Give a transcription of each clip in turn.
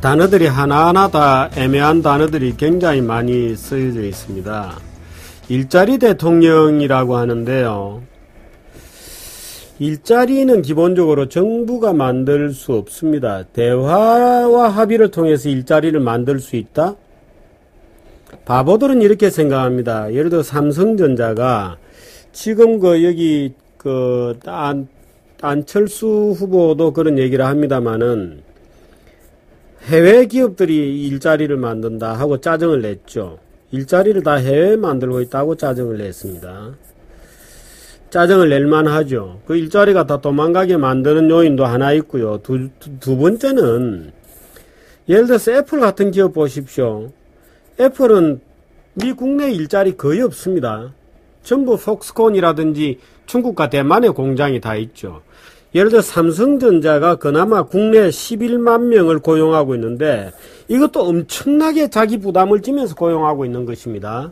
단어들이 하나하나 다 애매한 단어들이 굉장히 많이 쓰여져 있습니다. 일자리 대통령이라고 하는데요. 일자리는 기본적으로 정부가 만들 수 없습니다. 대화와 합의를 통해서 일자리를 만들 수 있다? 바보들은 이렇게 생각합니다. 예를 들어 삼성전자가 지금 안철수 후보도 그런 얘기를 합니다만은 해외 기업들이 일자리를 만든다 하고 짜증을 냈죠. 일자리를 다 해외에 만들고 있다고 짜증을 냈습니다. 짜증을 낼만 하죠. 그 일자리가 다 도망가게 만드는 요인도 하나 있고요. 두 번째는 예를 들어서 애플 같은 기업 보십시오. 애플은 미 국내 일자리 거의 없습니다. 전부 폭스콘이라든지 중국과 대만의 공장이 다 있죠. 예를 들어 삼성전자가 그나마 국내 11만 명을 고용하고 있는데 이것도 엄청나게 자기 부담을 지면서 고용하고 있는 것입니다.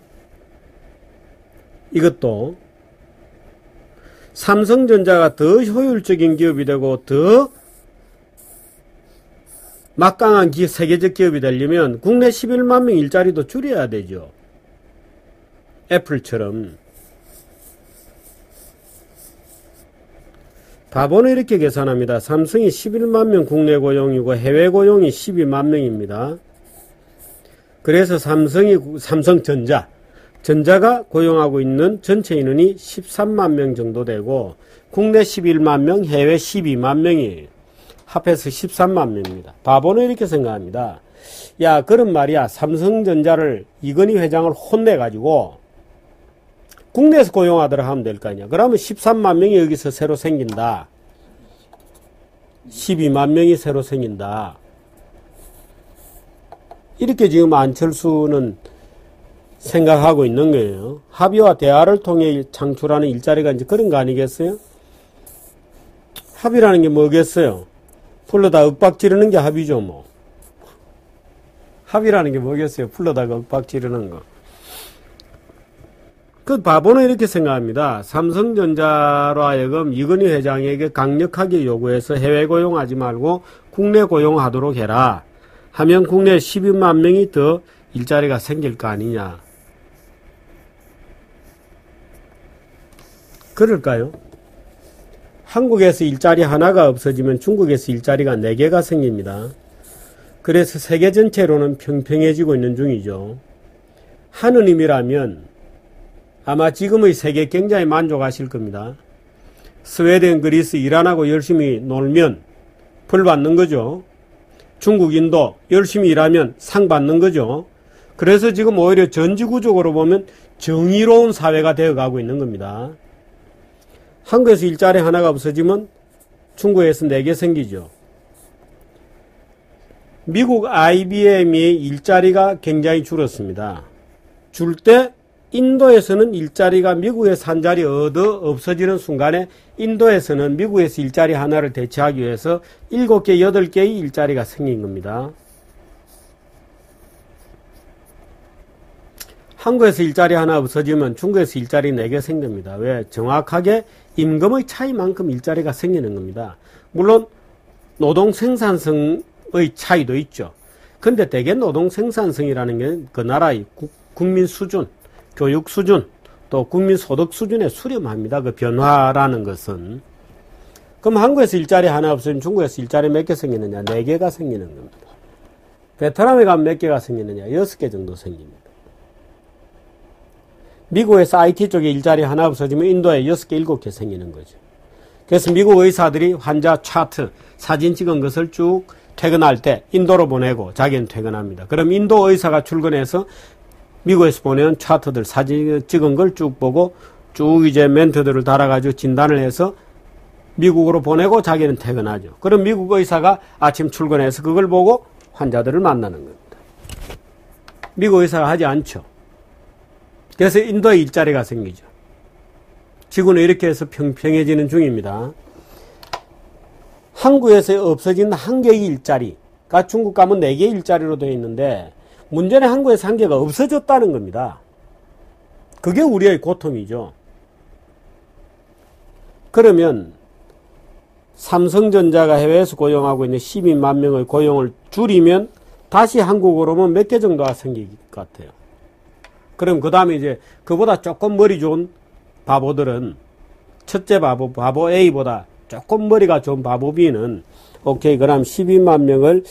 이것도 삼성전자가 더 효율적인 기업이 되고 더 막강한 세계적 기업이 되려면 국내 11만 명 일자리도 줄여야 되죠. 애플처럼. 바보는 이렇게 계산합니다. 삼성이 11만 명 국내 고용이고 해외 고용이 12만 명입니다. 그래서 전자가 고용하고 있는 전체 인원이 13만 명 정도 되고 국내 11만 명, 해외 12만 명이에요. 합해서 13만 명입니다. 바보는 이렇게 생각합니다. 야, 그런 말이야. 삼성전자를 이건희 회장을 혼내가지고 국내에서 고용하도록 하면 될 거 아니야. 그러면 13만 명이 여기서 새로 생긴다. 12만 명이 새로 생긴다. 이렇게 지금 안철수는 생각하고 있는 거예요. 합의와 대화를 통해 창출하는 일자리가 이제 그런 거 아니겠어요? 합의라는 게 뭐겠어요? 풀러다 윽박 지르는 게 합의죠, 뭐. 합의라는 게 뭐겠어요? 풀러다가 윽박 지르는 거. 그 바보는 이렇게 생각합니다. 삼성전자로 하여금 이건희 회장에게 강력하게 요구해서 해외 고용하지 말고 국내 고용하도록 해라. 하면 국내 12만 명이 더 일자리가 생길 거 아니냐. 그럴까요? 한국에서 일자리 하나가 없어지면 중국에서 일자리가 4개가 생깁니다. 그래서 세계 전체로는 평평해지고 있는 중이죠. 하는 의미라면 아마 지금의 세계 굉장히 만족하실 겁니다. 스웨덴, 그리스, 이란하고 열심히 놀면 벌 받는 거죠. 중국, 인도 열심히 일하면 상 받는 거죠. 그래서 지금 오히려 전지구적으로 보면 정의로운 사회가 되어가고 있는 겁니다. 한국에서 일자리 하나가 없어지면 중국에서 4개 생기죠. 미국 IBM의 일자리가 굉장히 줄었습니다. 줄 때 인도에서는 일자리가 미국에서 한 자리 없어지는 순간에 인도에서는 미국에서 일자리 하나를 대체하기 위해서 7개, 8개의 일자리가 생긴 겁니다. 한국에서 일자리 하나 없어지면 중국에서 일자리 4개 생깁니다. 왜? 정확하게 임금의 차이만큼 일자리가 생기는 겁니다. 물론 노동 생산성의 차이도 있죠. 근데 대개 노동 생산성이라는 게 그 나라의 국민 수준, 교육 수준, 또 국민 소득 수준에 수렴합니다. 그 변화라는 것은. 그럼 한국에서 일자리 하나 없으면 중국에서 일자리 몇 개 생기느냐? 4개가 생기는 겁니다. 베트남에 가면 몇 개가 생기느냐? 6개 정도 생깁니다. 미국에서 IT 쪽에 일자리 하나 없어지면 인도에 6개, 7개 생기는 거죠. 그래서 미국 의사들이 환자 차트, 사진 찍은 것을 쭉 퇴근할 때 인도로 보내고 자기는 퇴근합니다. 그럼 인도 의사가 출근해서 미국에서 보내온 차트들, 사진 찍은 걸 쭉 보고 쭉 이제 멘트들을 달아가지고 진단을 해서 미국으로 보내고 자기는 퇴근하죠. 그럼 미국 의사가 아침 출근해서 그걸 보고 환자들을 만나는 겁니다. 미국 의사가 하지 않죠. 그래서 인도에 일자리가 생기죠. 지구는 이렇게 해서 평평해지는 중입니다. 한국에서 없어진 1개의 일자리가 중국 가면 4개의 일자리로 되어 있는데 문제는 한국에서 1개가 없어졌다는 겁니다. 그게 우리의 고통이죠. 그러면 삼성전자가 해외에서 고용하고 있는 12만 명의 고용을 줄이면 다시 한국으로 오면 몇 개 정도가 생길 것 같아요. 그럼 그 다음에 이제 그보다 조금 머리 좋은 바보들은 첫째 바보 A보다 조금 머리가 좋은 바보 B는 오케이, 그럼 12만 명을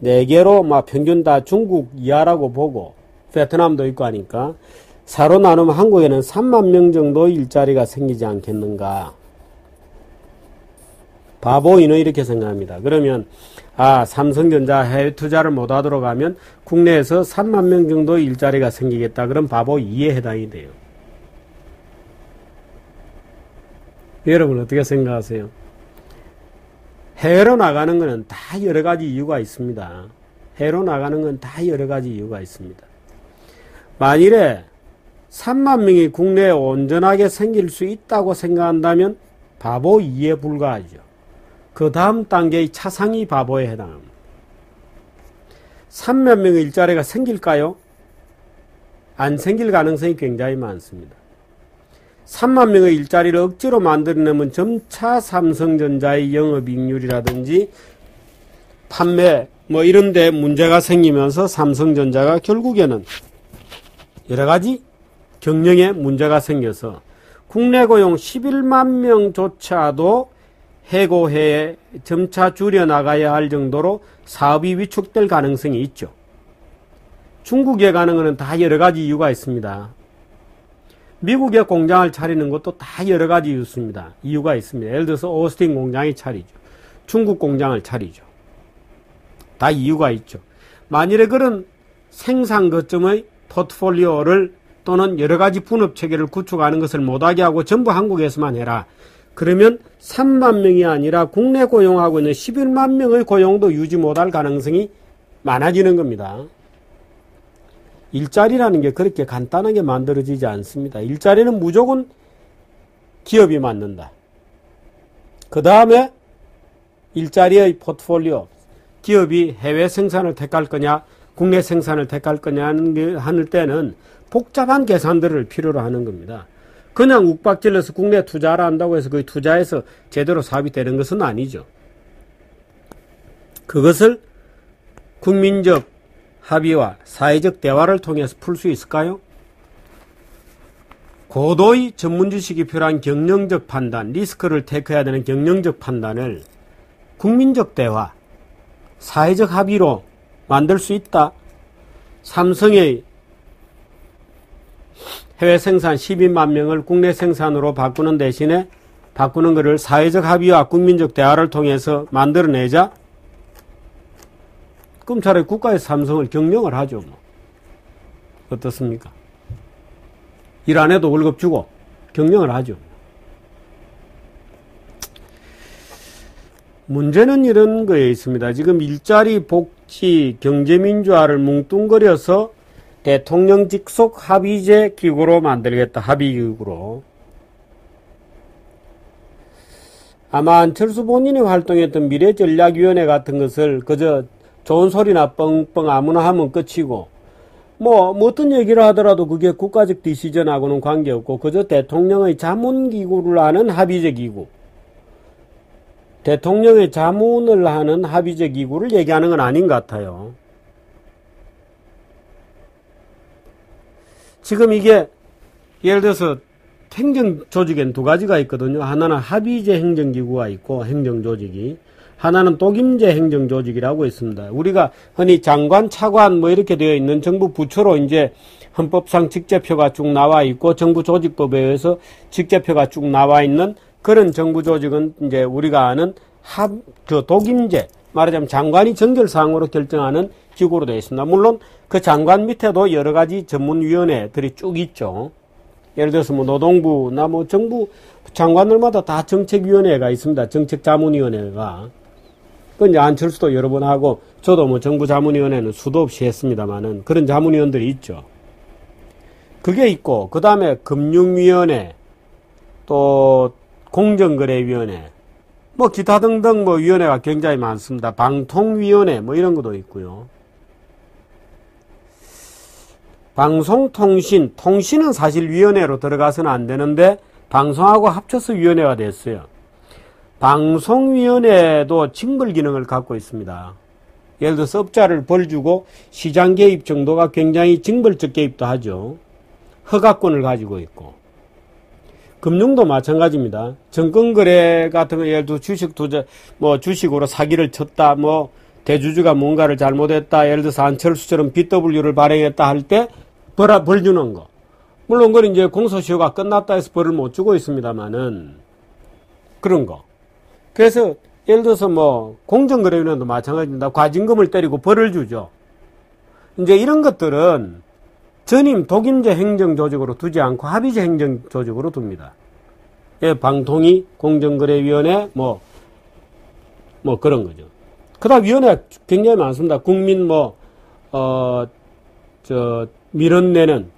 4개로 막 평균 다 중국 이하라고 보고 베트남도 있고 하니까 4로 나누면 한국에는 3만 명 정도 일자리가 생기지 않겠는가. 바보인은 이렇게 생각합니다. 그러면 삼성전자 해외 투자를 못하도록 하면 국내에서 3만 명 정도 일자리가 생기겠다. 그럼 바보 2에 해당이 돼요. 여러분 어떻게 생각하세요? 해외로 나가는 것은 다 여러 가지 이유가 있습니다. 해외로 나가는 건 다 여러 가지 이유가 있습니다. 만일에 3만 명이 국내에 온전하게 생길 수 있다고 생각한다면 바보 2에 불과하죠. 그 다음 단계의 차상위 바보에 해당합니다. 3만 명의 일자리가 생길까요? 안 생길 가능성이 굉장히 많습니다. 3만 명의 일자리를 억지로 만들어내면 점차 삼성전자의 영업이익률이라든지 판매 뭐 이런 데 문제가 생기면서 삼성전자가 결국에는 여러 가지 경영에 문제가 생겨서 국내 고용 11만 명조차도 해고해에 점차 줄여나가야 할 정도로 사업이 위축될 가능성이 있죠. 중국에 가는 것은 다 여러 가지 이유가 있습니다. 미국에 공장을 차리는 것도 다 여러 가지 이유가 있습니다. 예를 들어서 오스틴 공장이 차리죠. 중국 공장을 차리죠. 다 이유가 있죠. 만일에 그런 생산 거점의 포트폴리오를 또는 여러 가지 분업 체계를 구축하는 것을 못하게 하고 전부 한국에서만 해라. 그러면 3만 명이 아니라 국내 고용하고 있는 11만 명의 고용도 유지 못할 가능성이 많아지는 겁니다. 일자리라는 게 그렇게 간단하게 만들어지지 않습니다. 일자리는 무조건 기업이 만든다. 그 다음에 일자리의 포트폴리오, 기업이 해외 생산을 택할 거냐 국내 생산을 택할 거냐 하는 때는 복잡한 계산들을 필요로 하는 겁니다. 그냥 욱박질러서 국내 투자를 한다고 해서 그 투자해서 제대로 사업이 되는 것은 아니죠. 그것을 국민적 합의와 사회적 대화를 통해서 풀 수 있을까요? 고도의 전문지식이 필요한 경영적 판단, 리스크를 테이크해야 되는 경영적 판단을 국민적 대화, 사회적 합의로 만들 수 있다. 삼성의 해외 생산 12만 명을 국내 생산으로 바꾸는 대신에 바꾸는 것을 사회적 합의와 국민적 대화를 통해서 만들어내자. 그럼 차라리 국가에서 삼성을 경영을 하죠. 뭐. 어떻습니까? 일 안 해도 월급 주고 경영을 하죠. 문제는 이런 거에 있습니다. 지금 일자리, 복지, 경제민주화를 뭉뚱그려서 대통령 직속 합의제 기구로 만들겠다. 합의기구로. 아마 안철수 본인이 활동했던 미래전략위원회 같은 것을 그저 좋은 소리나 뻥뻥 아무나 하면 끝이고 뭐 어떤 얘기를 하더라도 그게 국가적 디시전하고는 관계없고 그저 대통령의 자문기구를 하는 합의제 기구, 대통령의 자문을 하는 합의제 기구를 얘기하는 건 아닌 것 같아요. 지금 이게 예를 들어서 행정조직엔 두 가지가 있거든요. 하나는 합의제 행정기구가 있고 행정조직이, 하나는 독임제 행정조직이라고 있습니다. 우리가 흔히 장관, 차관 뭐 이렇게 되어 있는 정부 부처로 이제 헌법상 직제표가 쭉 나와 있고 정부 조직법에 의해서 직제표가 쭉 나와 있는 그런 정부 조직은 이제 우리가 아는 독임제, 말하자면 장관이 정결사항으로 결정하는 기구로 되어 있습니다. 물론 그 장관 밑에도 여러 가지 전문위원회들이 쭉 있죠. 예를 들어서 뭐 노동부나 뭐 정부 장관들마다 다 정책위원회가 있습니다. 정책자문위원회가. 그 이제 안철수도 여러 번 하고 저도 뭐 정부자문위원회는 수도 없이 했습니다만은 그런 자문위원들이 있죠. 그게 있고 그 다음에 금융위원회, 또 공정거래위원회, 뭐 기타 등등 뭐 위원회가 굉장히 많습니다. 방통위원회 뭐 이런 것도 있고요. 방송통신, 통신은 사실 위원회로 들어가서는 안 되는데 방송하고 합쳐서 위원회가 됐어요. 방송위원회도 징벌 기능을 갖고 있습니다. 예를 들어서 업자를 벌 주고 시장 개입 정도가 굉장히 징벌적 개입도 하죠. 허가권을 가지고 있고. 금융도 마찬가지입니다. 정권거래 같은 거 예를 들어 주식 투자, 뭐 주식으로 사기를 쳤다, 뭐 대주주가 뭔가를 잘못했다, 예를 들어서 안철수처럼 BW를 발행했다 할 때 벌 주는 거. 물론 그건 이제 공소시효가 끝났다 해서 벌을 못 주고 있습니다만은 그런 거. 그래서 예를 들어서 뭐 공정거래위원회도 마찬가지입니다. 과징금을 때리고 벌을 주죠. 이제 이런 것들은 전임 독임제 행정조직으로 두지 않고 합의제 행정조직으로 둡니다. 예, 방통위, 공정거래위원회, 뭐 그런 거죠. 그 다음 위원회가 굉장히 많습니다. 국민 밀어내는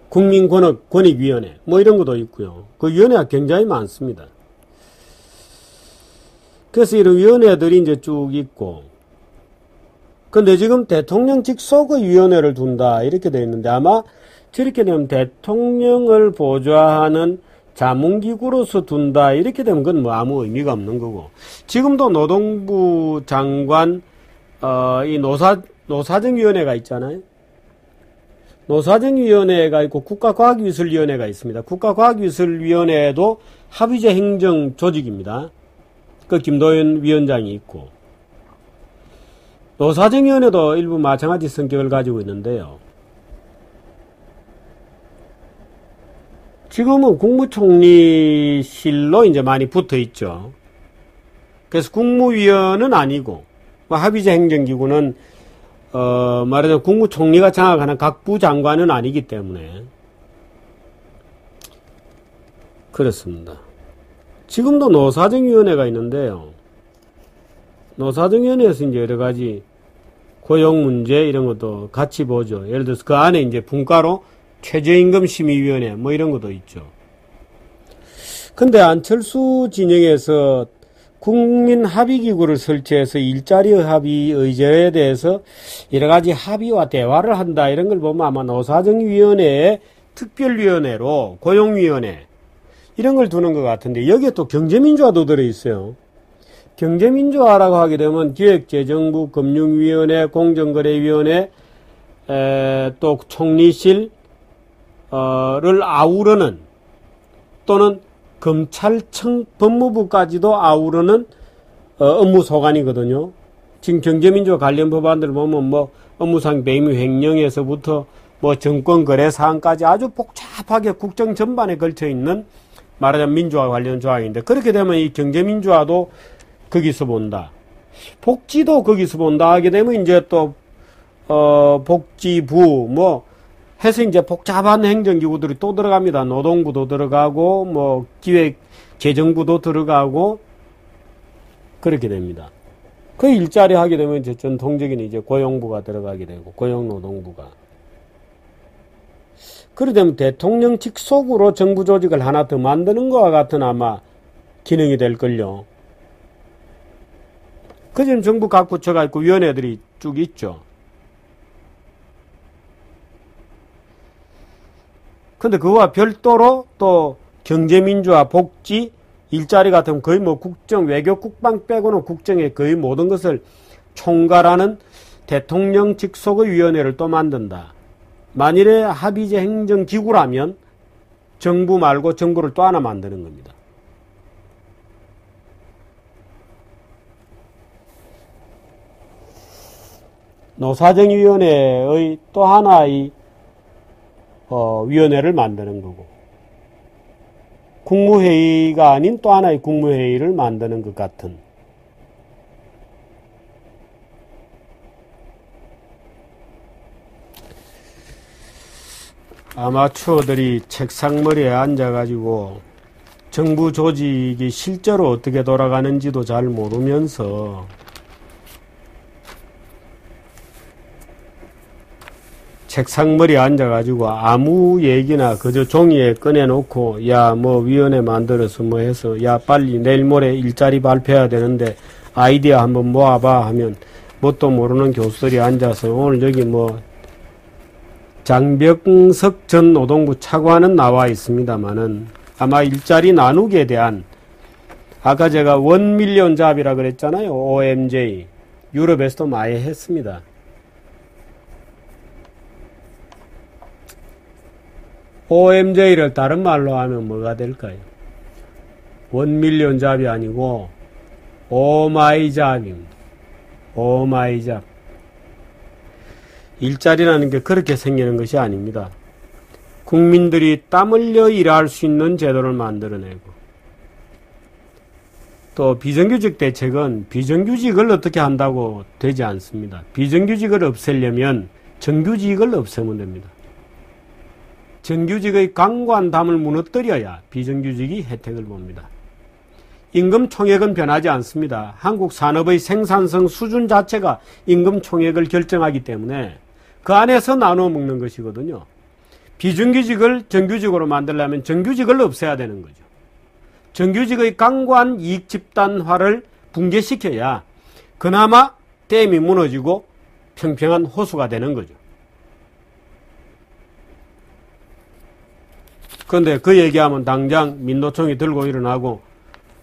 국민권익위원회, 뭐 이런 것도 있고요. 그 위원회가 굉장히 많습니다. 그래서 이런 위원회들이 이제 쭉 있고, 근데 지금 대통령 직속의 위원회를 둔다 이렇게 되어 있는데 아마 저렇게 되면 대통령을 보좌하는 자문기구로서 둔다 이렇게 되면 그건 뭐 아무 의미가 없는 거고, 지금도 노동부 장관 이 노사정위원회가 있잖아요. 노사정위원회가 있고 국가과학기술위원회가 있습니다. 국가과학기술위원회도 합의제 행정조직입니다. 그 김도연 위원장이 있고, 노사정위원회도 일부 마찬가지 성격을 가지고 있는데요. 지금은 국무총리실로 이제 많이 붙어 있죠. 그래서 국무위원은 아니고, 합의제 행정기구는, 말하자면 국무총리가 장악하는 각 부장관은 아니기 때문에. 그렇습니다. 지금도 노사정위원회가 있는데요. 노사정위원회에서 이제 여러 가지 고용 문제 이런 것도 같이 보죠. 예를 들어서 그 안에 이제 분과로 최저임금 심의위원회 뭐 이런 것도 있죠. 근데 안철수 진영에서 국민 합의기구를 설치해서 일자리 합의 의제에 대해서 여러 가지 합의와 대화를 한다 이런 걸 보면 아마 노사정위원회의 특별위원회로 고용위원회 이런 걸 두는 것 같은데, 여기에 또 경제민주화도 들어있어요. 경제민주화라고 하게 되면 기획재정부, 금융위원회, 공정거래위원회, 또 총리실, 를 아우르는, 또는 검찰청, 법무부까지도 아우르는, 업무소관이거든요. 지금 경제민주화 관련 법안들을 보면 뭐, 업무상 배임 횡령에서부터 뭐 정권거래 사항까지 아주 복잡하게 국정 전반에 걸쳐 있는 말하자면 민주화 관련 조항인데, 그렇게 되면 이 경제민주화도 거기서 본다. 복지도 거기서 본다 하게 되면 이제 또, 복지부, 뭐, 해서 이제 복잡한 행정기구들이 또 들어갑니다. 노동부도 들어가고, 뭐, 기획재정부도 들어가고, 그렇게 됩니다. 그 일자리 하게 되면 이제 전통적인 이제 고용부가 들어가게 되고, 고용노동부가. 그러게 되면 대통령 직속으로 정부 조직을 하나 더 만드는 것과 같은 아마 기능이 될걸요. 그 지금 정부 각 부처가 있고 위원회들이 쭉 있죠. 근데 그와 별도로 또 경제민주화, 복지, 일자리 같은 거의 뭐 국정, 외교, 국방 빼고는 국정의 거의 모든 것을 총괄하는 대통령 직속의 위원회를 또 만든다. 만일에 합의제 행정기구라면 정부 말고 정부를 또 하나 만드는 겁니다. 노사정위원회의 또 하나의 위원회를 만드는 거고, 국무회의가 아닌 또 하나의 국무회의를 만드는 것 같은, 아마추어들이 책상머리에 앉아가지고 정부 조직이 실제로 어떻게 돌아가는지도 잘 모르면서 책상머리에 앉아가지고 아무 얘기나 그저 종이에 꺼내놓고 야 뭐 위원회 만들어서 뭐 해서 야 빨리 내일 모레 일자리 발표해야 되는데 아이디어 한번 모아봐 하면 뭣도 모르는 교수들이 앉아서 오늘 여기 뭐 장병석 전 노동부 차관은 나와 있습니다만은 아마 일자리 나누기에 대한 아까 제가 1밀리언 잡이라 그랬잖아요. OMJ. 유럽에서도 많이 했습니다. OMJ를 다른 말로 하면 뭐가 될까요? 1밀리언 잡이 아니고 오마이 잡입니다. 오마이 잡. 일자리라는 게 그렇게 생기는 것이 아닙니다. 국민들이 땀 흘려 일할 수 있는 제도를 만들어내고, 또 비정규직 대책은 비정규직을 어떻게 한다고 되지 않습니다. 비정규직을 없애려면 정규직을 없애면 됩니다. 정규직의 강관담을 무너뜨려야 비정규직이 혜택을 봅니다. 임금 총액은 변하지 않습니다. 한국 산업의 생산성 수준 자체가 임금 총액을 결정하기 때문에 그 안에서 나눠 먹는 것이거든요. 비정규직을 정규직으로 만들려면 정규직을 없애야 되는 거죠. 정규직의 강관 이익 집단화를 붕괴시켜야 그나마 댐이 무너지고 평평한 호수가 되는 거죠. 그런데 그 얘기하면 당장 민노총이 들고 일어나고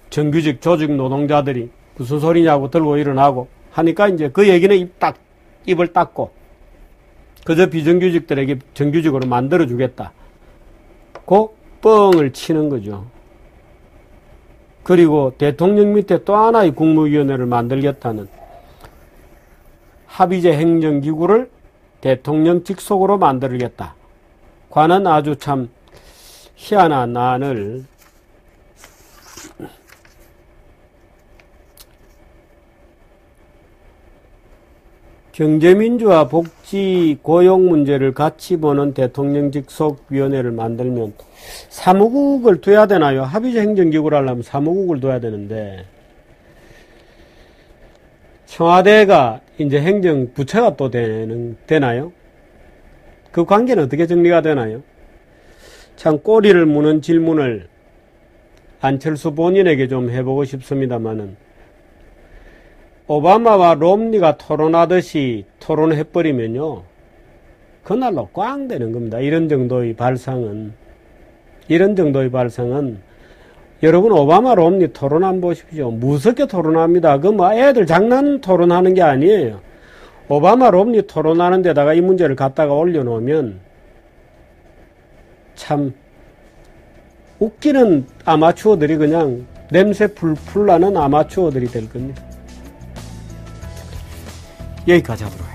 정규직 조직 노동자들이 무슨 소리냐고 들고 일어나고 하니까 이제 그 얘기는 입을 닫고 그저 비정규직들에게 정규직으로 만들어주겠다. 그 뻥을 치는 거죠. 그리고 대통령 밑에 또 하나의 국무위원회를 만들겠다는 합의제 행정기구를 대통령 직속으로 만들겠다. 과는 아주 참 희한한 안을 경제민주화 복지 고용 문제를 같이 보는 대통령 직속위원회를 만들면 사무국을 둬야 되나요? 합의제 행정기구를 하려면 사무국을 둬야 되는데 청와대가 이제 행정부처가 또 되나요? 그 관계는 어떻게 정리가 되나요? 참 꼬리를 무는 질문을 안철수 본인에게 좀 해보고 싶습니다만은 오바마와 롬니가 토론하듯이 토론해버리면요. 그날로 꽝 되는 겁니다. 이런 정도의 발상은 여러분 오바마 롬니 토론 안 보십시오. 무섭게 토론합니다. 그 뭐 애들 장난 토론하는 게 아니에요. 오바마 롬니 토론하는 데다가 이 문제를 갖다가 올려놓으면 참 웃기는 아마추어들이 그냥 냄새 풀풀 나는 아마추어들이 될 겁니다. 여기까지 하도록 하겠습니다.